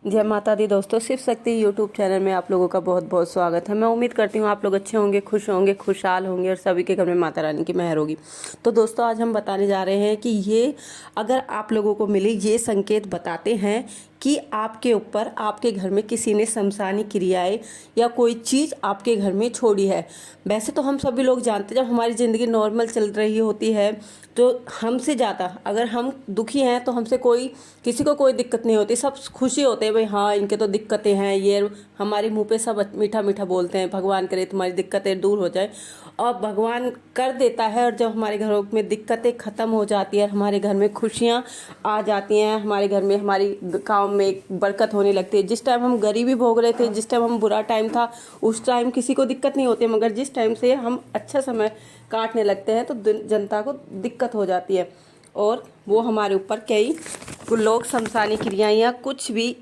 जय माता दी दोस्तों, शिव शक्ति यूट्यूब चैनल में आप लोगों का बहुत बहुत स्वागत है। मैं उम्मीद करती हूँ आप लोग अच्छे होंगे, खुश होंगे, खुशहाल होंगे और सभी के घर में माता रानी की मेहर होगी। तो दोस्तों, आज हम बताने जा रहे हैं कि ये अगर आप लोगों को मिले, ये संकेत बताते हैं कि आपके ऊपर, आपके घर में किसी ने शमशानी क्रियाएं या कोई चीज़ आपके घर में छोड़ी है। वैसे तो हम सभी लोग जानते हैं, जब हमारी ज़िंदगी नॉर्मल चल रही होती है तो हमसे ज़्यादा अगर हम दुखी हैं तो हमसे कोई, किसी को कोई दिक्कत नहीं होती, सब खुशी होते हैं। भाई हाँ, इनके तो दिक्कतें हैं, ये हमारे मुंह पे सब मीठा मीठा बोलते हैं, भगवान करे तुम्हारी दिक्कतें दूर हो जाए। और भगवान कर देता है। और जब हमारे घरों में दिक्कतें ख़त्म हो जाती है, हमारे घर में खुशियाँ आ जाती हैं, हमारे घर में, हमारी काम में बरकत होने लगती है। जिस टाइम हम गरीबी भोग रहे थे, जिस टाइम हम बुरा टाइम था, उस टाइम किसी को दिक्कत नहीं होती, मगर जिस टाइम से हम अच्छा समय काटने लगते हैं तो जनता को दिक्कत हो जाती है। और वो हमारे ऊपर कई लोग शमशानी क्रियाएं या कुछ भी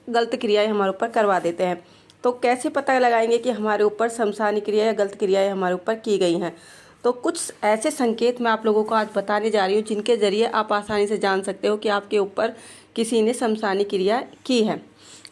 गलत क्रियाएं हमारे ऊपर करवा देते हैं। तो कैसे पता लगाएंगे कि हमारे ऊपर शमशानी क्रिया या गलत क्रियाएं हमारे ऊपर की गई हैं? तो कुछ ऐसे संकेत मैं आप लोगों को आज बताने जा रही हूँ, जिनके ज़रिए आप आसानी से जान सकते हो कि आपके ऊपर किसी ने शमशानी क्रिया की है।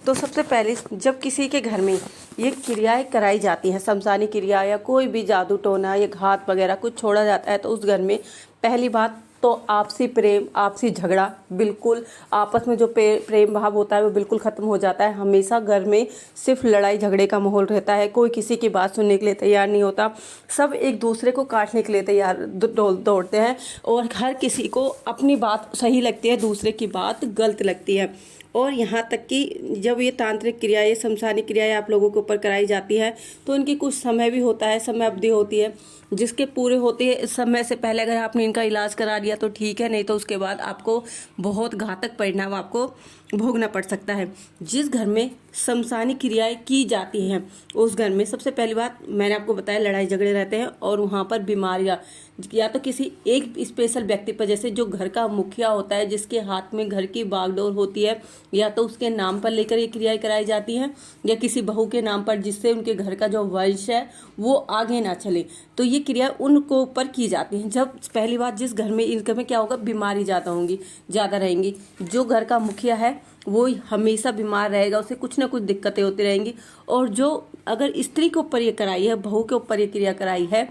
तो सबसे पहले, जब किसी के घर में ये क्रियाएं कराई जाती हैं, शमशानी क्रिया या कोई भी जादू टोना या घात वगैरह कुछ छोड़ा जाता है, तो उस घर में पहली बात तो आपसी प्रेम, आपसी झगड़ा, बिल्कुल आपस में जो प्रेम भाव होता है वो बिल्कुल ख़त्म हो जाता है। हमेशा घर में सिर्फ लड़ाई झगड़े का माहौल रहता है, कोई किसी की बात सुनने के लिए तैयार नहीं होता, सब एक दूसरे को काटने के लिए तैयार दौड़ते हैं और हर किसी को अपनी बात सही लगती है, दूसरे की बात गलत लगती है। और यहाँ तक कि जब ये तांत्रिक क्रियाएं, शमशानी क्रियाएं आप लोगों के ऊपर कराई जाती है तो इनकी कुछ समय भी होता है, समय अवधि होती है, जिसके पूरे होते हैं समय से पहले अगर आपने इनका इलाज करा लिया तो ठीक है, नहीं तो उसके बाद आपको बहुत घातक परिणाम आपको भोगना पड़ सकता है। जिस घर में शमशानी क्रियाएं की जाती हैं उस घर में सबसे पहली बात मैंने आपको बताया, लड़ाई झगड़े रहते हैं और वहाँ पर बीमारियाँ, या तो किसी एक स्पेशल व्यक्ति पर, जैसे जो घर का मुखिया होता है, जिसके हाथ में घर की बागडोर होती है, या तो उसके नाम पर लेकर ये क्रियाएं कराई जाती हैं, या किसी बहू के नाम पर, जिससे उनके घर का जो वंश है वो आगे ना चले, तो ये क्रिया उनको ऊपर की जाती हैं। जब पहली बात, जिस घर में, इनके में क्या होगा, बीमारी ज़्यादा होंगी, ज़्यादा रहेंगी, जो घर का मुखिया है वो हमेशा बीमार रहेगा, उसे कुछ ना कुछ दिक्कतें होती रहेंगी। और जो अगर स्त्री के ऊपर ये कराई है, बहू के ऊपर ये क्रिया कराई है,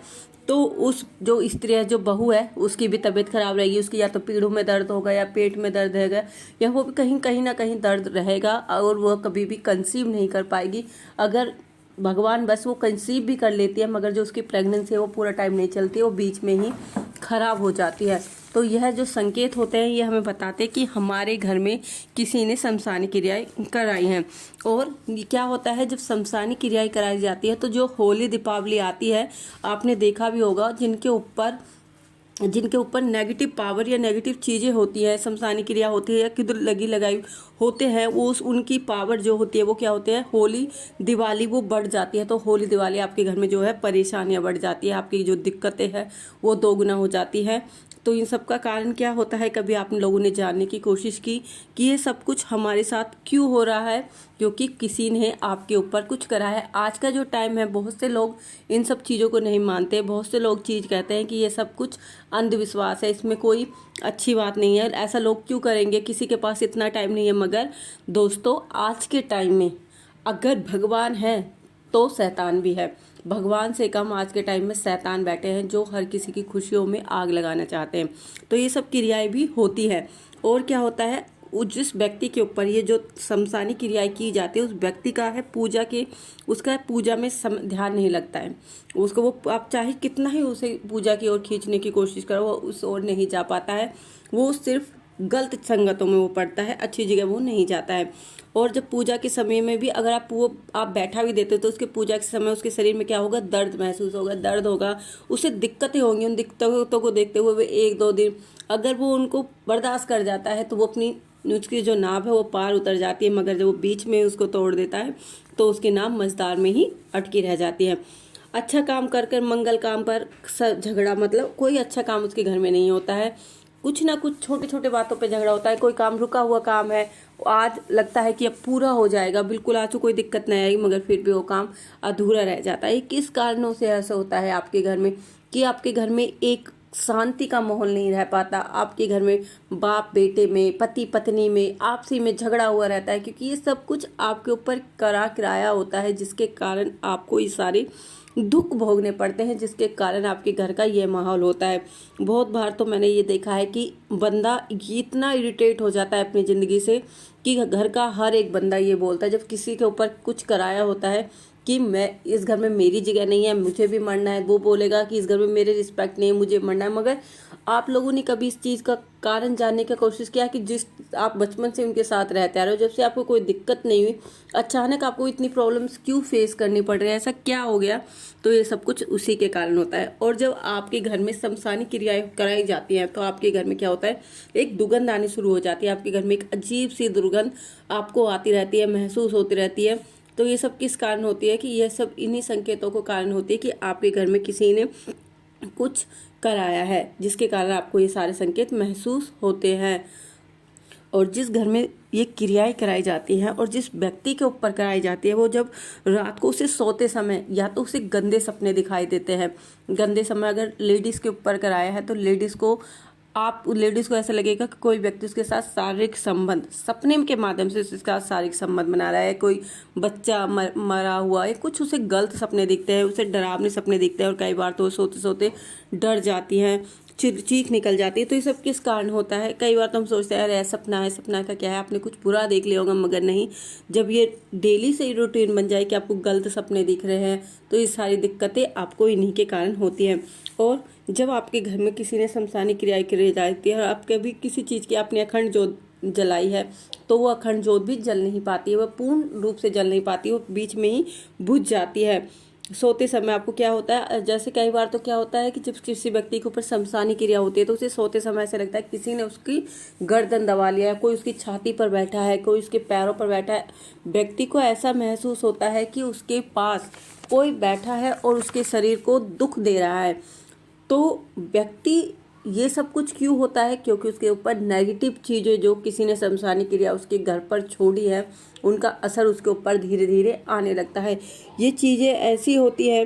तो उस जो स्त्री है, जो बहू है, उसकी भी तबीयत खराब रहेगी, उसकी या तो पीढ़ों में दर्द होगा या पेट में दर्द रहेगा, या वो भी कहीं ना कहीं दर्द रहेगा, और वह कभी भी कंसीव नहीं कर पाएगी। अगर भगवान बस वो कंसीव भी कर लेती है, मगर जो उसकी प्रेगनेंसी है वो पूरा टाइम नहीं चलती, वो बीच में ही खराब हो जाती है। तो यह जो संकेत होते हैं ये हमें बताते हैं कि हमारे घर में किसी ने शमशानी क्रियाएं कराई हैं। और क्या होता है, जब शमशानी क्रियाएं कराई जाती है तो जो होली दीपावली आती है, आपने देखा भी होगा, जिनके ऊपर नेगेटिव पावर या नेगेटिव चीज़ें होती हैं, शमशानी क्रिया होती है या किधर लगी लगाई होते हैं, वो उनकी पावर जो होती है वो क्या होते हैं, होली दिवाली वो बढ़ जाती है। तो होली दिवाली आपके घर में जो है परेशानियां बढ़ जाती है, आपकी जो दिक्कतें हैं वो दोगुना हो जाती है। तो इन सब का कारण क्या होता है, कभी आप लोगों ने जानने की कोशिश की कि ये सब कुछ हमारे साथ क्यों हो रहा है? क्योंकि किसी ने आपके ऊपर कुछ करा है। आज का जो टाइम है, बहुत से लोग इन सब चीज़ों को नहीं मानते, बहुत से लोग चीज़ कहते हैं कि ये सब कुछ अंधविश्वास है, इसमें कोई अच्छी बात नहीं है, ऐसा लोग क्यों करेंगे, किसी के पास इतना टाइम नहीं है। मगर दोस्तों, आज के टाइम में अगर भगवान है तो शैतान भी है। भगवान से कम आज के टाइम में शैतान बैठे हैं, जो हर किसी की खुशियों में आग लगाना चाहते हैं। तो ये सब क्रियाएं भी होती है। और क्या होता है, जिस व्यक्ति के ऊपर ये जो शमशानी क्रियाएं की जाती है, उस व्यक्ति का है पूजा के, उसका पूजा में ध्यान नहीं लगता है उसको। वो आप चाहे कितना ही उसे पूजा की ओर खींचने की कोशिश करो, वो उस ओर नहीं जा पाता है। वो सिर्फ गलत संगतों में वो पड़ता है, अच्छी जगह वो नहीं जाता है। और जब पूजा के समय में भी अगर आप बैठा भी देते हो तो उसके पूजा के समय उसके शरीर में क्या होगा, दर्द महसूस होगा, दर्द होगा, उसे दिक्कतें होंगी। उन दिक्कतों को देखते हुए वे 1-2 दिन अगर वो उनको बर्दाश्त कर जाता है तो वो अपनी, उसकी जो नाभ है वो पार उतर जाती है, मगर जब वो बीच में उसको तोड़ देता है तो उसकी नाभ मझधार में ही अटकी रह जाती है। अच्छा काम कर कर मंगल काम पर झगड़ा, मतलब कोई अच्छा काम उसके घर में नहीं होता है, कुछ ना कुछ छोटे छोटे बातों पे झगड़ा होता है। कोई काम, रुका हुआ काम है, आज लगता है कि अब पूरा हो जाएगा, बिल्कुल आज तो कोई दिक्कत नहीं आएगी, मगर फिर भी वो काम अधूरा रह जाता है। किस कारणों से ऐसा होता है आपके घर में, कि आपके घर में एक शांति का माहौल नहीं रह पाता, आपके घर में बाप बेटे में, पति पत्नी में, आपसी में झगड़ा हुआ रहता है, क्योंकि ये सब कुछ आपके ऊपर करा किराया होता है, जिसके कारण आपको ये सारे दुख भोगने पड़ते हैं, जिसके कारण आपके घर का ये माहौल होता है। बहुत बार तो मैंने ये देखा है कि बंदा इतना इरिटेट हो जाता है अपनी ज़िंदगी से कि घर का हर एक बंदा ये बोलता है, जब किसी के ऊपर कुछ कराया होता है कि मैं इस घर में मेरी जगह नहीं है, मुझे भी मरना है, वो बोलेगा कि इस घर में मेरे रिस्पेक्ट नहीं है, मुझे मरना है। मगर आप लोगों ने कभी इस चीज़ का कारण जानने की कोशिश किया कि जिस आप बचपन से उनके साथ रहते आ रहे हो, जब से आपको कोई दिक्कत नहीं हुई, अचानक आपको इतनी प्रॉब्लम्स क्यों फेस करनी पड़ रही है, ऐसा क्या हो गया? तो ये सब कुछ उसी के कारण होता है। और जब आपके घर में शमशानी क्रियाएं कराई जाती हैं तो आपके घर में क्या होता है, एक दुर्गंध आनी शुरू हो जाती है, आपके घर में एक अजीब सी दुर्गंध आपको आती रहती है, महसूस होती रहती है। तो ये सब किस कारण होती है कि यह सब इन्हीं संकेतों को कारण होती है कि आपके घर में किसी ने कुछ कराया है, जिसके कारण आपको ये सारे संकेत महसूस होते हैं। और जिस घर में ये क्रियाएं कराई जाती हैं और जिस व्यक्ति के ऊपर कराई जाती है, वो जब रात को उसे सोते समय या तो उसे गंदे सपने दिखाई देते हैं। गंदे समय अगर लेडीज़ के ऊपर कराया है तो लेडीज़ को ऐसा लगेगा कि कोई व्यक्ति उसके साथ शारीरिक संबंध सपने के माध्यम से उसके साथ शारीरिक संबंध बना रहा है, कोई बच्चा मरा हुआ है, कुछ उसे गलत सपने दिखते हैं, उसे डरावने सपने दिखते हैं और कई बार तो सोते सोते डर जाती हैं, चीख निकल जाती है। तो ये सब किस कारण होता है? कई बार तो हम सोचते हैं अरे सपना है, सपना का क्या है, आपने कुछ बुरा देख लिया होगा, मगर नहीं। जब ये डेली से रूटीन बन जाए कि आपको गलत सपने दिख रहे हैं तो ये सारी दिक्कतें आपको इन्हीं के कारण होती हैं। और जब आपके घर में किसी ने शमशानी क्रियाएं की जाती है और आप कभी किसी चीज़ की आपने अखंड जोत जलाई है तो वो अखंड जोत भी जल नहीं पाती है, वह पूर्ण रूप से जल नहीं पाती, वो बीच में ही बुझ जाती है। सोते समय आपको क्या होता है, जैसे कई बार तो क्या होता है कि जब किसी व्यक्ति के ऊपर शमशानी क्रिया होती है तो उसे सोते समय ऐसा लगता है किसी ने उसकी गर्दन दबा लिया है, कोई उसकी छाती पर बैठा है, कोई उसके पैरों पर बैठा है। व्यक्ति को ऐसा महसूस होता है कि उसके पास कोई बैठा है और उसके शरीर को दुख दे रहा है। तो व्यक्ति ये सब कुछ क्यों होता है? क्योंकि उसके ऊपर नेगेटिव चीज़ें जो किसी ने शमशानी क्रिया उसके घर पर छोड़ी है, उनका असर उसके ऊपर धीरे धीरे आने लगता है। ये चीज़ें ऐसी होती है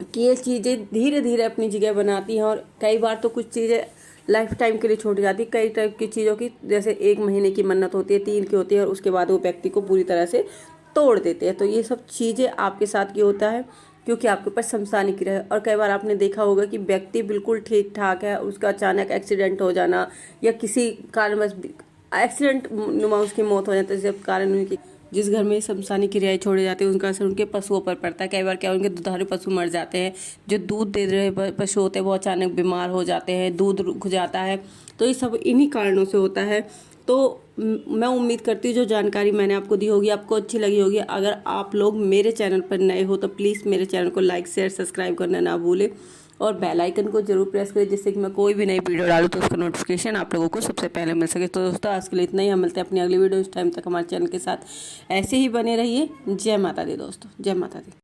कि ये चीज़ें धीरे धीरे अपनी जगह बनाती हैं और कई बार तो कुछ चीज़ें लाइफ टाइम के लिए छोड़ी जाती है। कई टाइप की चीज़ों की, जैसे 1 महीने की मन्नत होती है, 3 की होती है और उसके बाद वो व्यक्ति को पूरी तरह से तोड़ देते हैं। तो ये सब चीज़ें आपके साथ क्यों होता है? क्योंकि आपके ऊपर शमशानी क्रिया है। और कई बार आपने देखा होगा कि व्यक्ति बिल्कुल ठीक ठाक है, उसका अचानक एक्सीडेंट हो जाना या किसी कारणवश एक्सीडेंट नुमा उसकी मौत हो जाती है, जिस कारण उनकी जिस घर में शमशानी क्रियाएं छोड़ी जाती है उनका असर उनके पशुओं पर पड़ता है। कई बार क्या उनके दुधारू पशु मर जाते हैं, जो दूध दे रहे पशु होते हैं वो अचानक बीमार हो जाते हैं, दूध रुक जाता है। तो ये सब इन्हीं कारणों से होता है। तो मैं उम्मीद करती हूँ जो जानकारी मैंने आपको दी होगी आपको अच्छी लगी होगी। अगर आप लोग मेरे चैनल पर नए हो तो प्लीज़ मेरे चैनल को लाइक शेयर सब्सक्राइब करना ना भूलें और बेल आइकन को जरूर प्रेस करें, जिससे कि मैं कोई भी नई वीडियो डालूँ तो उसका नोटिफिकेशन आप लोगों को सबसे पहले मिल सके। तो दोस्तों आज के लिए इतना ही, हम मिलते हैं अपनी अगली वीडियो। इस टाइम तक हमारे चैनल के साथ ऐसे ही बने रहिए। जय माता दी दोस्तों, जय माता दी।